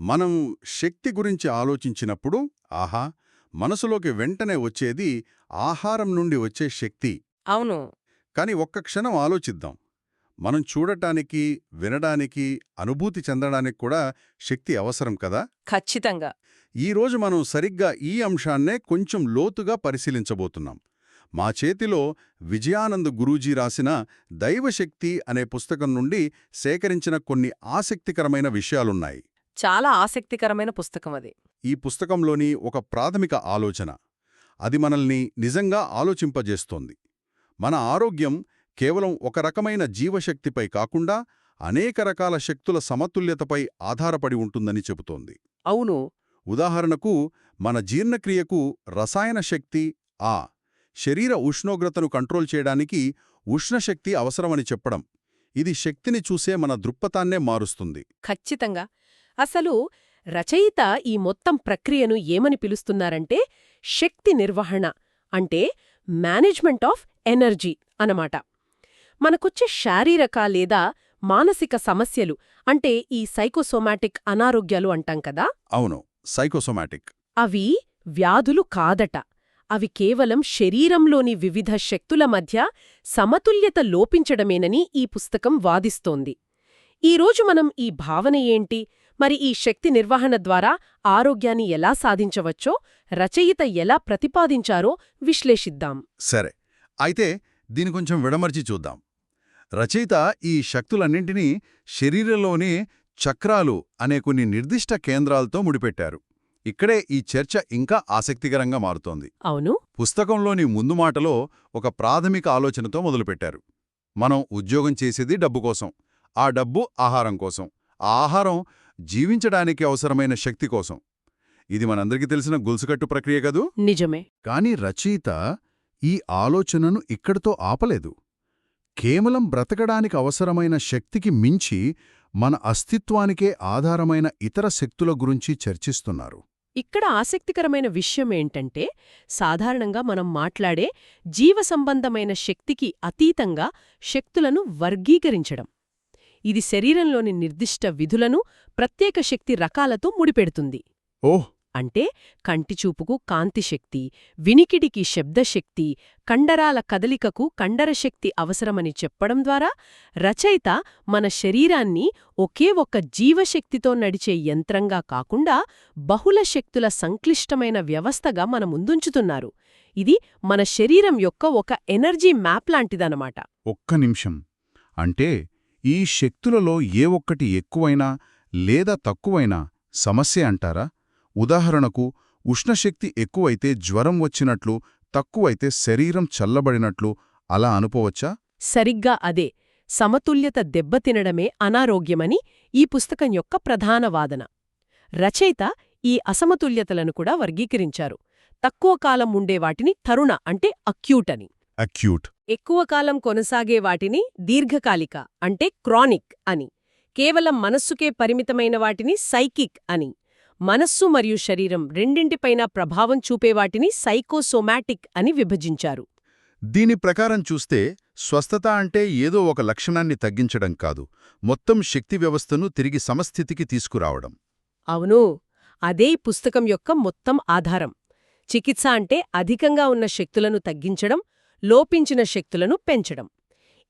మనం శక్తి గురించి ఆలోచించినప్పుడు ఆహా మనసులోకి వెంటనే వచ్చేది ఆహారం నుండి వచ్చే శక్తి. అవును. కాని ఒక్క క్షణం ఆలోచిద్దాం. మనం చూడటానికి, వినడానికి, అనుభూతి చెందడానికి కూడా శక్తి అవసరం కదా. ఖచ్చితంగా. ఈరోజు మనం సరిగ్గా ఈ అంశాన్నే కొంచెం లోతుగా పరిశీలించబోతున్నాం. మా చేతిలో విజయానంద్ గురూజీ రాసిన దైవశక్తి అనే పుస్తకం నుండి సేకరించిన కొన్ని ఆసక్తికరమైన విషయాలున్నాయి. చాలా ఆసక్తికరమైన పుస్తకం అది. ఈ పుస్తకంలోని ఒక ప్రాథమిక ఆలోచన అది మనల్ని నిజంగా ఆలోచింపజేస్తోంది. మన ఆరోగ్యం కేవలం ఒక రకమైన జీవశక్తిపై కాకుండా అనేక రకాల శక్తుల సమతుల్యతపై ఆధారపడి ఉంటుందని చెబుతోంది. అవును. ఉదాహరణకు మన జీర్ణక్రియకు రసాయన శక్తి, శరీర ఉష్ణోగ్రతను కంట్రోల్ చేయడానికి ఉష్ణశక్తి అవసరమని చెప్పడం, ఇది శక్తిని చూసే మన దృక్పథాన్నే మారుస్తుంది. ఖచ్చితంగా. అసలు రచయిత ఈ మొత్తం ప్రక్రియను ఏమని పిలుస్తున్నారంటే శక్తి నిర్వహణ, అంటే మేనేజ్మెంట్ ఆఫ్ ఎనర్జీ అన్నమాట. మనకొచ్చే శారీరక లేదా మానసిక సమస్యలు, అంటే ఈ సైకోసోమాటిక్ అనారోగ్యాలు అంటాం కదా. అవును, సైకోసోమాటిక్. అవి వ్యాధులు కాదట. అవి కేవలం శరీరంలోని వివిధ శక్తుల మధ్య సమతుల్యత లోపించడమేనని ఈ పుస్తకం వాదిస్తోంది. ఈరోజు మనం ఈ భావన ఏంటి, మరి ఈ శక్తి నిర్వహణ ద్వారా ఆరోగ్యాన్ని ఎలా సాధించవచ్చో రచయిత ఎలా ప్రతిపాదించారో విశ్లేషిద్దాం. సరే, అయితే దీని కొంచెం విడమర్చి చూద్దాం. రచయిత ఈ శక్తులన్నింటినీ శరీరంలోనే చక్రాలు అనే కొన్ని నిర్దిష్ట కేంద్రాలతో ముడిపెట్టారు. ఇక్కడే ఈ చర్చ ఇంకా ఆసక్తికరంగా మారుతోంది. అవును. పుస్తకంలోని ముందు మాటలో ఒక ప్రాథమిక ఆలోచనతో మొదలుపెట్టారు. మనం ఉద్యోగం చేసేది డబ్బు కోసం, ఆ డబ్బు ఆహారం కోసం, ఆ ఆహారం జీవించడానికి అవసరమైన శక్తి కోసం. ఇది మనందరికీ తెలిసిన గొలుసుకట్టు ప్రక్రియ కదూ. నిజమే. కాని రచయిత ఈ ఆలోచనను ఇక్కడితో ఆపలేదు. కేవలం బ్రతకడానికి అవసరమైన శక్తికి మించి మన అస్తిత్వానికే ఆధారమైన ఇతర శక్తుల గురించి చర్చిస్తున్నారు. ఇక్కడ ఆసక్తికరమైన విషయమేంటంటే సాధారణంగా మనం మాట్లాడే జీవసంబంధమైన శక్తికి అతీతంగా శక్తులను వర్గీకరించడం. ఇది శరీరంలోని నిర్దిష్ట విధులను ప్రత్యేక శక్తి రకాలతో ముడిపెడుతుంది. ఓహ్! అంటే కంటిచూపుకు కాంతిశక్తి, వినికిడికి శబ్దశక్తి, కండరాల కదలికకు కండరశక్తి అవసరమని చెప్పడం ద్వారా రచయిత మన శరీరాన్ని ఒకే ఒక్క జీవశక్తితో నడిచే యంత్రంగా కాకుండా బహుళ శక్తుల సంక్లిష్టమైన వ్యవస్థగా మన ముందుంచుతున్నారు. ఇది మన శరీరం యొక్క ఒక ఎనర్జీ మ్యాప్ లాంటిదన్నమాట. ఒక్క నిమిషం. అంటే ఈ శక్తులలో ఏ ఒక్కటి ఎక్కువైనా లేదా తక్కువైనా సమస్య అంటారా? ఉదాహరణకు ఉష్ణశక్తి ఎక్కువైతే జ్వరం వచ్చినట్లు, తక్కువైతే శరీరం చల్లబడినట్లు అలా అనుకోవచ్చా? సరిగ్గా అదే. సమతుల్యత దెబ్బతినడమే అనారోగ్యమని ఈ పుస్తకం యొక్క ప్రధాన వాదన. రచయిత ఈ అసమతుల్యతలను కూడా వర్గీకరించారు. తక్కువ కాలం ఉండే వాటిని తరుణ, అంటే అక్యూట్ అని. అక్యూట్. ఎక్కువ కాలం కొనసాగే వాటిని దీర్ఘకాలిక, అంటే క్రానిక్ అని. కేవలం మనస్సుకే పరిమితమైన వాటిని సైకిక్ అని. మనస్సు మరియు శరీరం రెండింటిపైనా ప్రభావం చూపేవాటిని సైకోసోమాటిక్ అని విభజించారు. దీని ప్రకారం చూస్తే స్వస్థత అంటే ఏదో ఒక లక్షణాన్ని తగ్గించడం కాదు, మొత్తం శక్తి వ్యవస్థను తిరిగి సమస్థితికి తీసుకురావడం. అవును, అదే ఈ పుస్తకం యొక్క మొత్తం ఆధారం. చికిత్స అంటే అధికంగా ఉన్న శక్తులను తగ్గించడం, లోపించిన శక్తులను పెంచడం.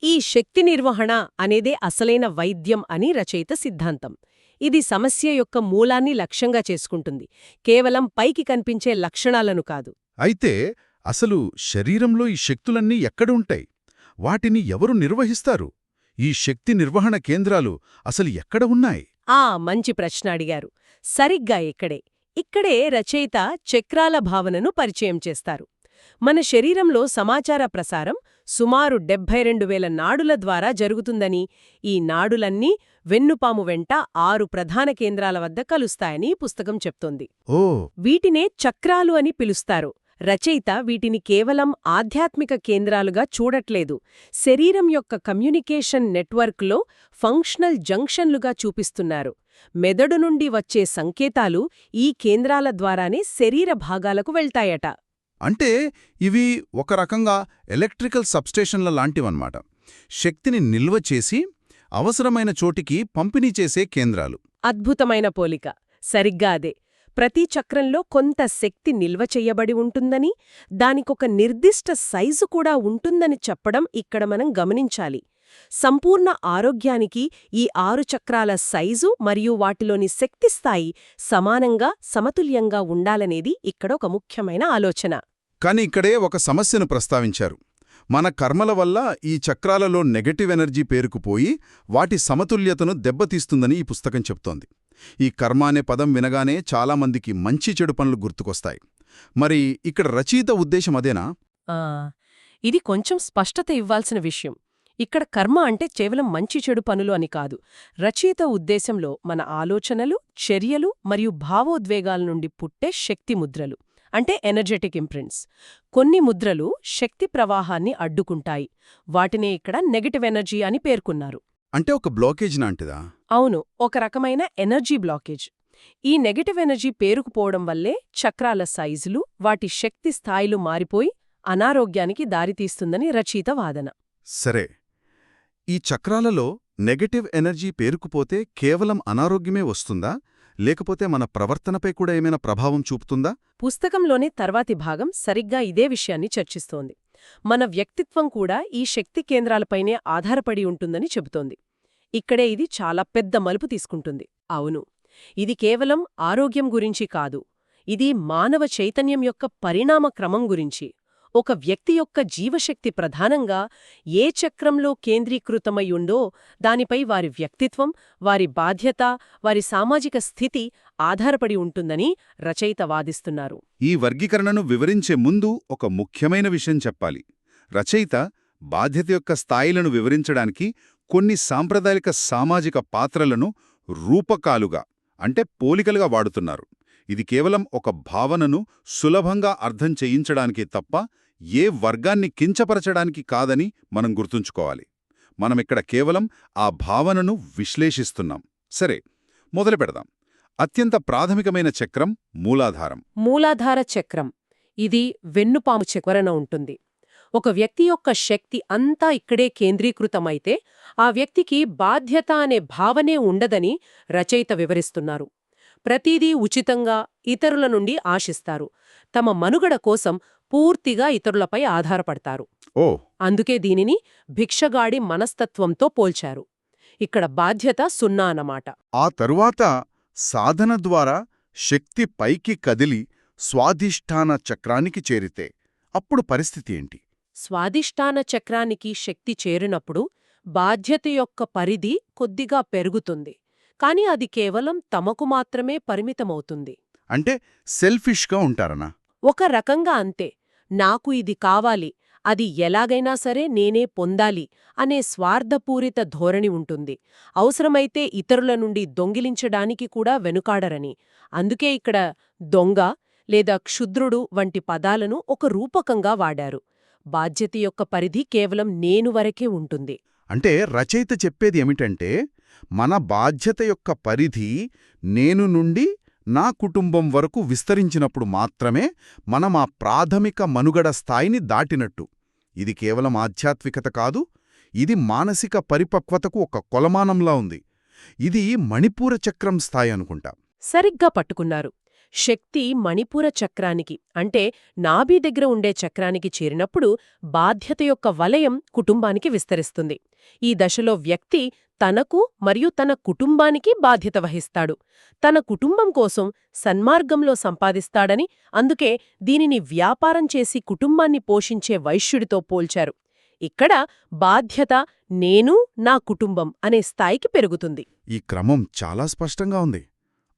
ఈ శక్తి నిర్వహణ అనేదే అసలైన వైద్యం అని రచయిత సిద్ధాంతం. ఇది సమస్య యొక్క మూలాన్ని లక్ష్యంగా చేసుకుంటుంది, కేవలం పైకి కనిపించే లక్షణాలను కాదు. అయితే అసలు శరీరంలో ఈ శక్తులన్నీ ఎక్కడుంటాయి? వాటిని ఎవరు నిర్వహిస్తారు? ఈ శక్తి నిర్వహణ కేంద్రాలు అసలు ఎక్కడ ఉన్నాయి? మంచి ప్రశ్న అడిగారు. సరిగ్గా ఇక్కడే రచయిత చక్రాల భావనను పరిచయం చేస్తారు. మన శరీరంలో సమాచార ప్రసారం సుమారు 72,000 నాడుల ద్వారా జరుగుతుందని, ఈ నాడులన్నీ వెన్నుపాము వెంట 6 ప్రధాన కేంద్రాల వద్ద కలుస్తాయని పుస్తకం చెప్తోంది. వీటినే చక్రాలు అని పిలుస్తారు. రచయిత వీటిని కేవలం ఆధ్యాత్మిక కేంద్రాలుగా చూడట్లేదు, శరీరం యొక్క కమ్యూనికేషన్ నెట్వర్క్లో ఫంక్షనల్ జంక్షన్లుగా చూపిస్తున్నారు. మెదడు నుండి వచ్చే సంకేతాలు ఈ కేంద్రాల ద్వారానే శరీర భాగాలకు వెళ్తాయట. అంటే ఇవి ఒక రకంగా ఎలక్ట్రికల్ సబ్స్టేషన్ల లాంటివన్నమాట. శక్తిని నిల్వ చేసి అవసరమైన చోటికి పంపిణీ చేసే కేంద్రాలు. అద్భుతమైన పోలిక. సరిగ్గా అదే. ప్రతి చక్రంలో కొంత శక్తి నిల్వ చెయ్యబడి ఉంటుందని, దానికొక నిర్దిష్ట సైజు కూడా ఉంటుందని చెప్పడం ఇక్కడ మనం గమనించాలి. సంపూర్ణ ఆరోగ్యానికి ఈ 6 చక్రాల సైజు మరియు వాటిలోని శక్తి స్థాయి సమానంగా, సమతుల్యంగా ఉండాలనేది ఇక్కడ ఒక ముఖ్యమైన ఆలోచన. కాని ఇక్కడే ఒక సమస్యను ప్రస్తావించారు. మన కర్మల వల్ల ఈ చక్రాలలో నెగటివ్ ఎనర్జీ పేరుకుపోయి వాటి సమతుల్యతను దెబ్బతీస్తుందని ఈ పుస్తకం చెప్తోంది. ఈ కర్మ అనే పదం వినగానే చాలామందికి మంచి చెడు పనులు గుర్తుకొస్తాయి. మరి ఇక్కడ రచయిత ఉద్దేశం అదేనా? ఇది కొంచెం స్పష్టత ఇవ్వాల్సిన విషయం. ఇక్కడ కర్మ అంటే కేవలం మంచి చెడు పనులు అని కాదు. రచయిత ఉద్దేశంలో మన ఆలోచనలు, చర్యలు మరియు భావోద్వేగాల నుండి పుట్టే శక్తి ముద్రలు, అంటే ఎనర్జెటిక్ ఇంప్రింట్స్. కొన్ని ముద్రలు శక్తి ప్రవాహాన్ని అడ్డుకుంటాయి. వాటినే ఇక్కడ నెగటివ్ ఎనర్జీ అని పేర్కొన్నారు. అంటే ఒక బ్లాకేజ్ లాంటిదా? అవును, ఒక రకమైన ఎనర్జీ బ్లాకేజ్. ఈ నెగటివ్ ఎనర్జీ పేరుకుపోవడం వల్లే చక్రాల సైజులు, వాటి శక్తి స్థాయిలు మారిపోయి అనారోగ్యానికి దారితీస్తుందని రచయిత వాదన. సరే, ఈ చక్రాలలో నెగటివ్ ఎనర్జీ పేరుకుపోతే కేవలం అనారోగ్యమే వస్తుందా, లేకపోతే మన ప్రవర్తనపై కూడా ఏమైనా ప్రభావం చూపుతుందా? పుస్తకంలోని తర్వాతి భాగం సరిగ్గా ఇదే విషయాన్ని చర్చిస్తోంది. మన వ్యక్తిత్వం కూడా ఈ శక్తి కేంద్రాలపైనే ఆధారపడి ఉంటుందని చెబుతోంది. ఇక్కడే ఇది చాలా పెద్ద మలుపు తీసుకుంటుంది. అవును, ఇది కేవలం ఆరోగ్యం గురించి కాదు, ఇది మానవ చైతన్యం యొక్క పరిణామ క్రమం గురించి. ఒక వ్యక్తి యొక్క జీవశక్తి ప్రధానంగా ఏ చక్రంలో కేంద్రీకృతమై ఉందో దానిపై వారి వ్యక్తిత్వం, వారి బాధ్యత, వారి సామాజిక స్థితి ఆధారపడి ఉంటుందని రచయిత వాదిస్తున్నారు. ఈ వర్గీకరణను వివరించే ముందు ఒక ముఖ్యమైన విషయం చెప్పాలి. రచయిత బాధ్యత యొక్క స్థాయిలను వివరించడానికి కొన్ని సాంప్రదాయిక సామాజిక పాత్రలను రూపకాలుగా, అంటే పోలికలుగా వాడుతున్నారు. ఇది కేవలం ఒక భావనను సులభంగా అర్థం చేయించడానికి తప్ప ఏ వర్గాన్ని కించపరచడానికి కాదని మనం గుర్తుంచుకోవాలి. మనమిక్కడ కేవలం ఆ భావనను విశ్లేషిస్తున్నాం. సరే, మొదలు పెడదాం. అత్యంత ప్రాథమికమైన చక్రం మూలాధారం. మూలాధార చక్రం, ఇది వెన్నుపాము చక్రన ఉంటుంది. ఒక వ్యక్తి యొక్క శక్తి అంతా ఇక్కడే కేంద్రీకృతమైతే ఆ వ్యక్తికి బాధ్యత అనే భావనే ఉండదని రచయిత వివరిస్తున్నారు. ప్రతిదీ ఉచితంగా ఇతరుల నుండి ఆశిస్తారు. తమ మనుగడ కోసం పూర్తిగా ఇతరులపై ఆధారపడతారు. అందుకే దీనిని భిక్షగాడి మనస్తత్వంతో పోల్చారు. ఇక్కడ బాధ్యత 0 అన్నమాట. ఆ తరువాత సాధన ద్వారా శక్తి పైకి కదిలి స్వాధిష్ఠాన చక్రానికి చేరితే అప్పుడు పరిస్థితి ఏంటి? స్వాధిష్ఠాన చక్రానికి శక్తి చేరినప్పుడు బాధ్యత యొక్క పరిధి కొద్దిగా పెరుగుతుంది. కాని అది కేవలం తమకు మాత్రమే పరిమితమవుతుంది. అంటే సెల్ఫిష్గా ఉంటారనా? ఒక రకంగా అంతే. నాకు ఇది కావాలి, అది ఎలాగైనా సరే నేనే పొందాలి అనే స్వార్థపూరిత ధోరణి ఉంటుంది. అవసరమైతే ఇతరుల నుండి దొంగిలించడానికి కూడా వెనుకాడరని. అందుకే ఇక్కడ దొంగ లేదా క్షుద్రుడు వంటి పదాలను ఒక రూపకంగా వాడారు. బాధ్యత యొక్క పరిధి కేవలం నేను వరకే ఉంటుంది. అంటే రచయిత చెప్పేది ఏమిటంటే, మన బాధ్యత యొక్క పరిధి నేను నుండి నా కుటుంబం వరకు విస్తరించినప్పుడు మాత్రమే మనం ఆ ప్రాథమిక మనుగడ స్థాయిని దాటినట్టు. ఇది కేవలం ఆధ్యాత్మికత కాదు, ఇది మానసిక పరిపక్వతకు ఒక కొలమానంలా ఉంది. ఇది మణిపూర చక్రం స్థాయి అనుకుంటా. సరిగ్గా పట్టుకున్నారు. శక్తి మణిపూర చక్రానికి, అంటే నాభి దగ్గర ఉండే చక్రానికి చేరినప్పుడు బాధ్యత యొక్క వలయం కుటుంబానికి విస్తరిస్తుంది. ఈ దశలో వ్యక్తి తనకు మరియు తన కుటుంబానికి బాధ్యత వహిస్తాడు. తన కుటుంబం కోసం సన్మార్గంలో సంపాదిస్తాడని, అందుకే దీనిని వ్యాపారం చేసి కుటుంబాన్ని పోషించే వైశ్యుడితో పోల్చారు. ఇక్కడ బాధ్యత నేను, నా కుటుంబం అనే స్థాయికి పెరుగుతుంది. ఈ క్రమం చాలా స్పష్టంగా ఉంది.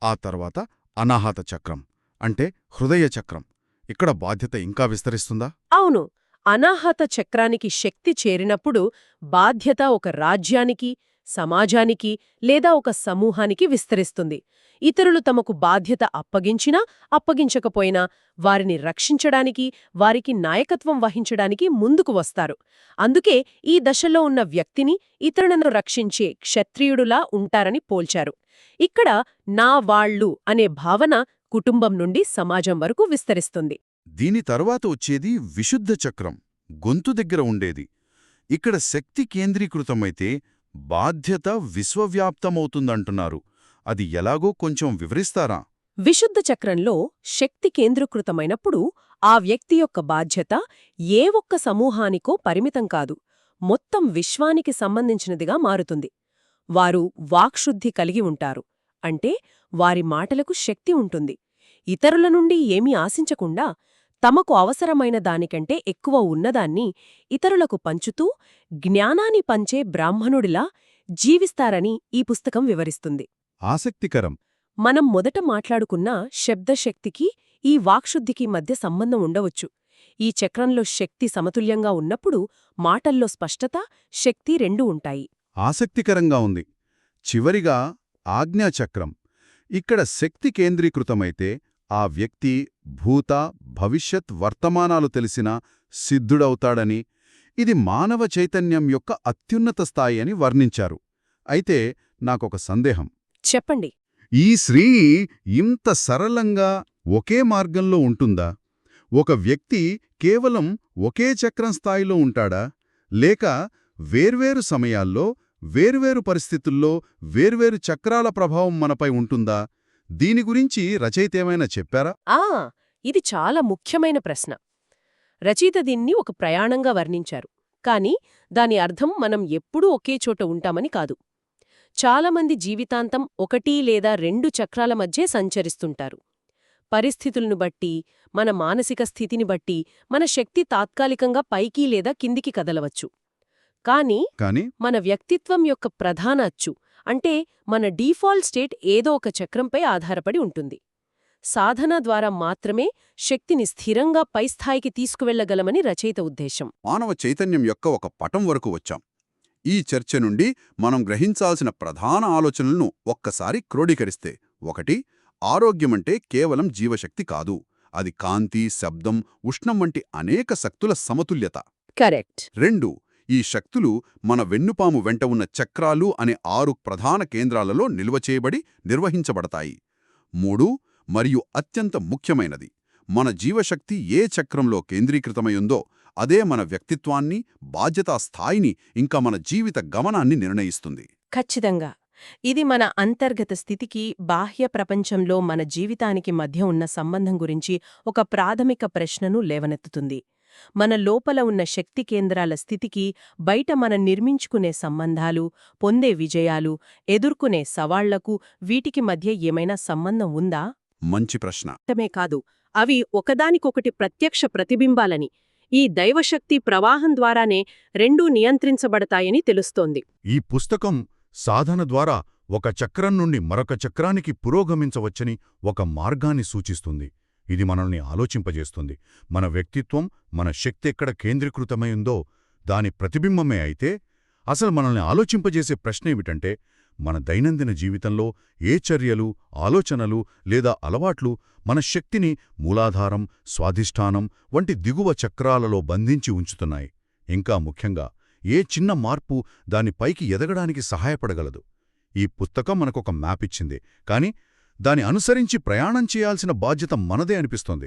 ఆ తర్వాత అనాహత చక్రం, అంటే హృదయ చక్రం. ఇక్కడ బాధ్యత ఇంకా విస్తరిస్తుందా? అవును, అనాహత చక్రానికి శక్తి చేరినప్పుడు బాధ్యత ఒక రాజ్యానికి, సమాజానికి లేదా ఒక సమూహానికి విస్తరిస్తుంది. ఇతరులు తమకు బాధ్యత అప్పగించినా అప్పగించకపోయినా వారిని రక్షించడానికి, వారికి నాయకత్వం వహించడానికి ముందుకు వస్తారు. అందుకే ఈ దశలో ఉన్న వ్యక్తిని ఇతరులను రక్షించే క్షత్రియుడులా ఉంటారని పోల్చారు. ఇక్కడ నా వాళ్ళు అనే భావన కుటుంబం నుండి సమాజం వరకు విస్తరిస్తుంది. దీని తరువాత వచ్చేది విశుద్ధ చక్రం, గొంతు దగ్గర ఉండేది. ఇక్కడ శక్తి కేంద్రీకృతమైతే బాధ్యత విశ్వవ్యాప్తమవుతుందంటున్నారు. అది ఎలాగో కొంచెం వివరిస్తారా? విశుద్ధ చక్రంలో శక్తి కేంద్రీకృతమైనప్పుడు ఆ వ్యక్తి యొక్క బాధ్యత ఏ ఒక్క సమూహానికో పరిమితం కాదు, మొత్తం విశ్వానికి సంబంధించినదిగా మారుతుంది. వారు వాక్శుద్ధి కలిగి ఉంటారు, అంటే వారి మాటలకు శక్తి ఉంటుంది. ఇతరుల నుండి ఏమీ ఆశించకుండా తమకు అవసరమైన దానికంటే ఎక్కువ ఉన్నదాన్ని ఇతరులకు పంచుతూ జ్ఞానాన్ని పంచే బ్రాహ్మణుడిలా జీవిస్తారని ఈ పుస్తకం వివరిస్తుంది. ఆసక్తికరం. మనం మొదట మాట్లాడుకున్న శబ్దశక్తికి ఈ వాక్శుద్ధికి మధ్య సంబంధం ఉండవచ్చు. ఈ చక్రంలో శక్తి సమతుల్యంగా ఉన్నప్పుడు మాటల్లో స్పష్టత, శక్తి రెండూ ఉంటాయి. ఆసక్తికరంగా ఉంది. చివరిగా ఆజ్ఞాచక్రం. ఇక్కడ శక్తి కేంద్రీకృతమైతే ఆ వ్యక్తి భూత, భవిష్యత్, వర్తమానాలు తెలిసిన సిద్ధుడవుతాడని, ఇది మానవ చైతన్యం యొక్క అత్యున్నత స్థాయి అని వర్ణించారు. అయితే నాకొక సందేహం. చెప్పండి. ఈ శ్రీ ఇంత సరళంగా ఒకే మార్గంలో ఉంటుందా? ఒక వ్యక్తి కేవలం ఒకే చక్రం స్థాయిలో ఉంటాడా? లేక వేర్వేరు సమయాల్లో, వేర్వేరు పరిస్థితుల్లో వేర్వేరు చక్రాల ప్రభావం మనపై ఉంటుందా? దీని గురించి రచయితేమైనా చెప్పారా? ఇది చాలా ముఖ్యమైన ప్రశ్న. రచయిత దీన్ని ఒక ప్రయాణంగా వర్ణించారు, కాని దాని అర్థం మనం ఎప్పుడూ ఒకే చోట ఉంటామని కాదు. చాలామంది జీవితాంతం ఒకటి లేదా రెండు చక్రాల మధ్యే సంచరిస్తుంటారు. పరిస్థితులను బట్టి, మన మానసిక స్థితిని బట్టి మన శక్తి తాత్కాలికంగా పైకి లేదా కిందికి కదలవచ్చు. కాని మన వ్యక్తిత్వం యొక్క ప్రధాన అచ్చు, అంటే మన డీఫాల్ట్ స్టేట్ ఏదో ఒక చక్రంపై ఆధారపడి ఉంటుంది. సాధన ద్వారా మాత్రమే శక్తిని స్థిరంగా పై స్థాయికి తీసుకువెళ్లగలమని రచయిత ఉద్దేశం. మానవ చైతన్యం యొక్క ఒక పటం వరకు వచ్చాం. ఈ చర్చ నుండి మనం గ్రహించాల్సిన ప్రధాన ఆలోచనలను ఒక్కసారి క్రోడీకరిస్తే: 1. ఆరోగ్యమంటే కేవలం జీవశక్తి కాదు, అది కాంతి, శబ్దం, ఉష్ణం వంటి అనేక శక్తుల సమతుల్యత. కరెక్ట్. 2. ఈ శక్తులు మన వెన్నుపాము వెంట ఉన్న చక్రాలు అనే 6 ప్రధాన కేంద్రాలలో నిల్వ చేయబడి నిర్వహించబడతాయి. 3. మరియు అత్యంత ముఖ్యమైనది, మన జీవశక్తి ఏ చక్రంలో కేంద్రీకృతమైందో అదే మన వ్యక్తిత్వాన్ని, బాధ్యతా స్థాయిని, ఇంకా మన జీవిత గమనాన్ని నిర్ణయిస్తుంది. ఖచ్చితంగా. ఇది మన అంతర్గత స్థితికి, బాహ్య ప్రపంచంలో మన జీవితానికి మధ్య ఉన్న సంబంధం గురించి ఒక ప్రాథమిక ప్రశ్నను లేవనెత్తుతుంది. మన లోపల ఉన్న శక్తి కేంద్రాల స్థితికి, బయట మనం నిర్మించుకునే సంబంధాలు, పొందే విజయాలు, ఎదుర్కొనే సవాళ్లకు, వీటికి మధ్య ఏమైనా సంబంధం ఉందా? మంచి ప్రశ్న. కాదు, అవి ఒకదానికొకటి ప్రత్యక్ష ప్రతిబింబాలని, ఈ దైవశక్తి ప్రవాహం ద్వారానే రెండూ నియంత్రించబడతాయని తెలుస్తోంది. ఈ పుస్తకం సాధన ద్వారా ఒక చక్రం నుండి మరొక చక్రానికి పురోగమించవచ్చని ఒక మార్గాన్ని సూచిస్తుంది. ఇది మనల్ని ఆలోచింపజేస్తుంది. మన వ్యక్తిత్వం, మన శక్తి ఎక్కడ కేంద్రీకృతమైందో దాని ప్రతిబింబమే అయితే, అసలు మనల్ని ఆలోచింపజేసే ప్రశ్నేమిటంటే, మన దైనందిన జీవితంలో ఏ చర్యలు, ఆలోచనలు లేదా అలవాట్లు మన శక్తిని మూలాధారం, స్వాధిష్టానం వంటి దిగువ చక్రాలలో బంధించి ఉంచుతున్నాయి? ఇంకా ముఖ్యంగా, ఏ చిన్న మార్పు దాని పైకి ఎదగడానికి సహాయపడగలదు? ఈ పుస్తకం మనకొక మ్యాప్ ఇచ్చింది, కాని దాని అనుసరించి ప్రయాణం చేయాల్సిన బాధ్యత మనదే అనిపిస్తోంది.